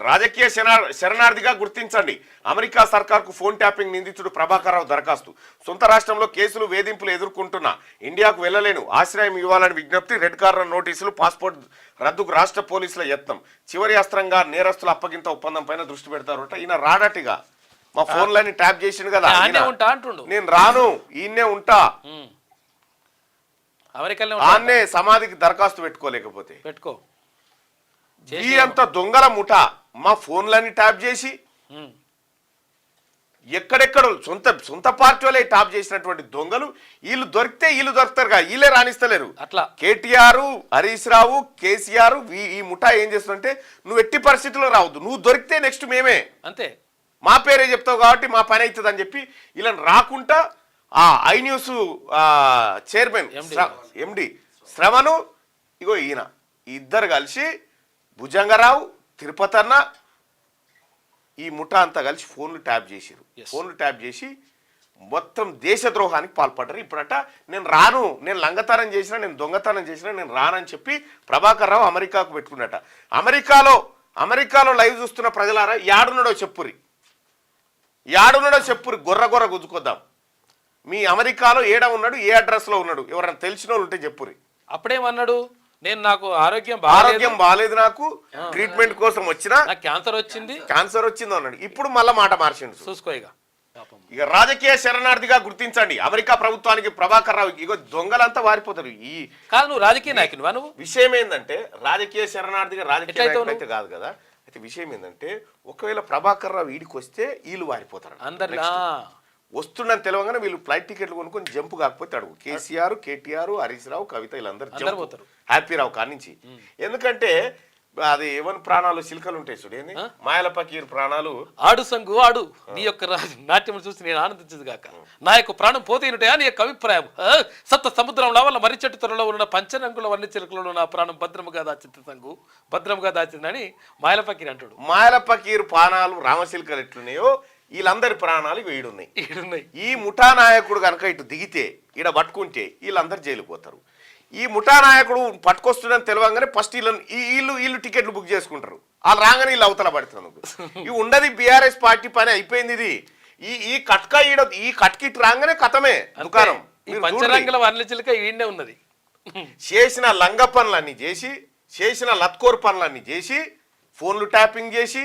రాజకీయ శరణార్థిగా గుర్తించండి. America సర్కార్కు phone tapping నిందితుడు ప్రభాకర్ రావు దరఖాస్తు. సొంత రాష్ట్రంలో కేసులు వేధింపులు ఎదుర్కొంటున్న ఇండియాకు వెళ్లలేను, ఆశ్రయం ఇవ్వాలని విజ్ఞప్తి. రెడ్ కార్నర్ నోటీసులు, పాస్పోర్ట్ రద్దుకు రాష్ట్ర పోలీసుల యత్నం. చివరి అస్త్రంగా నేరస్తుల అప్పగింత ఒప్పందం పైన దృష్టి పెడతారట. ఈయన రాడటిగా మా ఫోన్లన్నీ ట్యాప్ చేసిండు కదా, నేను రాను, ఈయనే ఉంటా. ఆన్నే సమాధికి దరఖాస్తు పెట్టుకోలేకపోతే పెట్టుకో. ఈ అంత దొంగల ముఠ మా ఫోన్లన్నీ ట్యాప్ చేసి ఎక్కడెక్కడ సొంత పార్టీ వాళ్ళే టాప్ చేసినటువంటి దొంగలు వీళ్ళు దొరికితే వీళ్ళు దొరుకుతారుగా, వీళ్ళే రాణిస్తలేరు. అట్లా కేటీఆర్, హరీష్ రావు, కేసీఆర్ ఈ ముఠా ఏం చేస్తుందంటే నువ్వు ఎట్టి పరిస్థితుల్లో రావద్దు, నువ్వు దొరికితే నెక్స్ట్ మేమే, అంతే మా పేరే చెప్తావు కాబట్టి మా పని అవుతుంది అని చెప్పి ఇలా రాకుండా ఆ ఐ న్యూస్ చైర్మన్ ఎండి శ్రవణు ఇగో ఈయన ఇద్దరు కలిసి భుజంగరావు, తిరుపతి అన్న ఈ ముఠా అంతా కలిసి ఫోన్లు ట్యాప్ చేసిరు. ఫోన్లు ట్యాప్ చేసి మొత్తం దేశద్రోహానికి పాల్పడ్డారు. ఇప్పుడట నేను రాను, నేను లంగతనం చేసినా, నేను దొంగతనం చేసినా నేను రానని చెప్పి ప్రభాకర్ రావు అమెరికాకు పెట్టుకున్నట. అమెరికాలో లైవ్ చూస్తున్న ప్రజలారా యాడున్నాడో చెప్పురి, గొర్ర గుంజుకొద్దాం. మీ అమెరికాలో ఏడ ఉన్నాడు, ఏ అడ్రస్లో ఉన్నాడు, ఎవరైనా తెలిసిన వాళ్ళు ఉంటే చెప్పురి. అప్పుడేమన్నాడు, నేను నాకు ఆరోగ్యం బాగాలేదు, నాకు ట్రీట్మెంట్ కోసం వచ్చినా క్యాన్సర్ వచ్చింది అన్నాడు. ఇప్పుడు మళ్ళా మాట మార్చిండు. చూసుకో. ఇక రాజకీయ శరణార్థిగా గుర్తించండి. అమెరికా ప్రభుత్వానికి ప్రభాకర్ రావు ఇగో దొంగలంతా వారిపోతారు. ఈ కాదు నువ్వు రాజకీయ నాయకుడు, నువ్వు విషయం ఏంటంటే రాజకీయ శరణార్థిగా రాజకీయ నాయకుడు అయితే కాదు కదా. అయితే విషయం ఏంటంటే ఒకవేళ ప్రభాకర్ రావు వీడికి వస్తే వీళ్ళు వారిపోతారు. అందరు వస్తుండని తెలవగానే వీళ్ళు ఫ్లైట్ టికెట్లు కొనుక్కొని జంపు కాకపోతే అడుగు. కేసీఆర్, కేటీఆర్, హరీష్ రావు, కవిత వీళ్ళందరూ పోతారు హ్యాపీ రావు కానించి. ఎందుకంటే అది ఎవరి ప్రాణాలు చిలుకలు ఉంటాయి చూడు, ఏంది మాయల పకీర్ ప్రాణాలు. ఆడు సంగు ఆడు, నీ యొక్క నాట్యం చూసి నేను ఆనందించదు కాక, నా యొక్క ప్రాణం పోతేనుంటాయా నీ యొక్క అభిప్రాయం. సప్త సముద్రంలో వల్ల మర్రి చెట్టు త్వరలో ఉన్న పంచరంగుల వన్ని చిలుకలలో నా ప్రాణం భద్రముగా దాచింది సంగు, భద్రముగా దాచిందని మాయల పకీర్ అంటాడు. మాయల పకీర్ ప్రాణాలు రామచిలుకలు ఎట్లున్నాయో వీళ్ళందరి ప్రాణాలు ఈడున్నాయి. ఈ ముఠా నాయకుడు కనుక ఇటు దిగితే ఈడ పట్టుకుంటే వీళ్ళందరూ జైలు పోతారు. ఈ ముఠా నాయకుడు పట్టుకొస్తుందని తెలియగానే ఫస్ట్ వీళ్ళు టికెట్లు బుక్ చేసుకుంటారు. వాళ్ళు రాగానే వీళ్ళు అవతల పడుతున్నారు. ఇవి ఉండదు బీఆర్ఎస్ పార్టీ పని అయిపోయింది. ఇది ఈ కట్క ఈ కట్కిట్ రాగానే కథమే దుకాణం. ఉన్నది చేసిన లంగ పనులన్నీ చేసి, చేసిన లత్కోర్ పనులన్నీ చేసి, ఫోన్లు ట్యాపింగ్ చేసి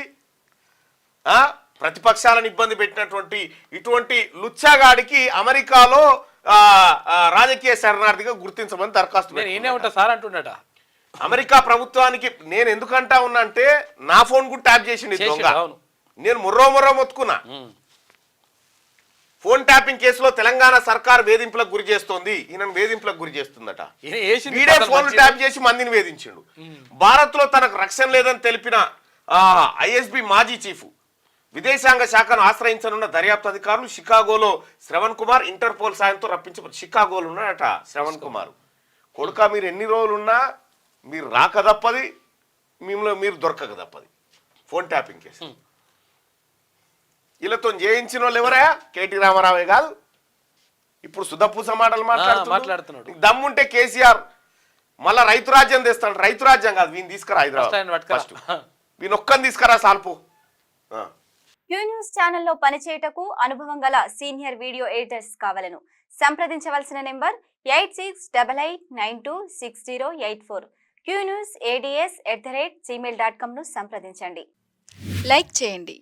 ప్రతిపక్షాలను ఇబ్బంది పెట్టినటువంటి ఇటువంటి లుచ్చాగాడికి అమెరికాలో రాజకీయ శరణార్థిగా గుర్తించమని దరఖాస్తు సార్ అంటున్నాట. అమెరికా ప్రభుత్వానికి నేను ఎందుకంటా ఉన్నా అంటే నా ఫోన్ కూడా ట్యాప్ చేసింది దొంగ. నేను మొర్రో మొత్తుకున్నా. ఫోన్ ట్యాపింగ్ కేసులో తెలంగాణ సర్కార్ వేధింపులకు గురి చేస్తోంది, ఈయన వేధింపులకు గురి చేస్తుందట. వీడే ఫోన్ ట్యాప్ చేసి మందిని వేధించిండు. భారత్ లో తనకు రక్షణ లేదని తెలిపిన ఐఎస్బి మాజీ చీఫ్ విదేశాంగ శాఖను ఆశ్రయించనున్న దర్యాప్తు అధికారులు షికాగోలో శ్రవణ్ కుమార్ ఇంటర్పోల్ సాయంతో రప్పించబడి షికాగోలో ఉన్నాడట శ్రవణ్ కుమార్. కొడుక మీరు ఎన్ని రోజులున్నా మీరు రాక తప్పది, మీరు దొరకక తప్పది. ఫోన్ ట్యాపింగ్ కేసు వీళ్ళతో చేయించిన వాళ్ళు ఎవరా? కేటీ రామారావే కాదు, ఇప్పుడు సుధపూస మాటలు మాట్లాడుతున్నాడు. దమ్ముంటే కేసీఆర్ మళ్ళా రైతు రాజ్యం తెస్తాడు. రైతు రాజ్యం కాదు, వీని తీసుకురా హైదరాబాద్, ఫస్ట్ వీని ఒక్కని తీసుకురా సాల్పు. క్యూ న్యూస్ ఛానల్లో పనిచేయటకు అనుభవం గల సీనియర్ వీడియో ఎడిటర్స్ కావాలను సంప్రదించవలసిన నెంబర్ 8688926084. qnewsads@gmail.com ను సంప్రదించండి. లైక్ చేయండి.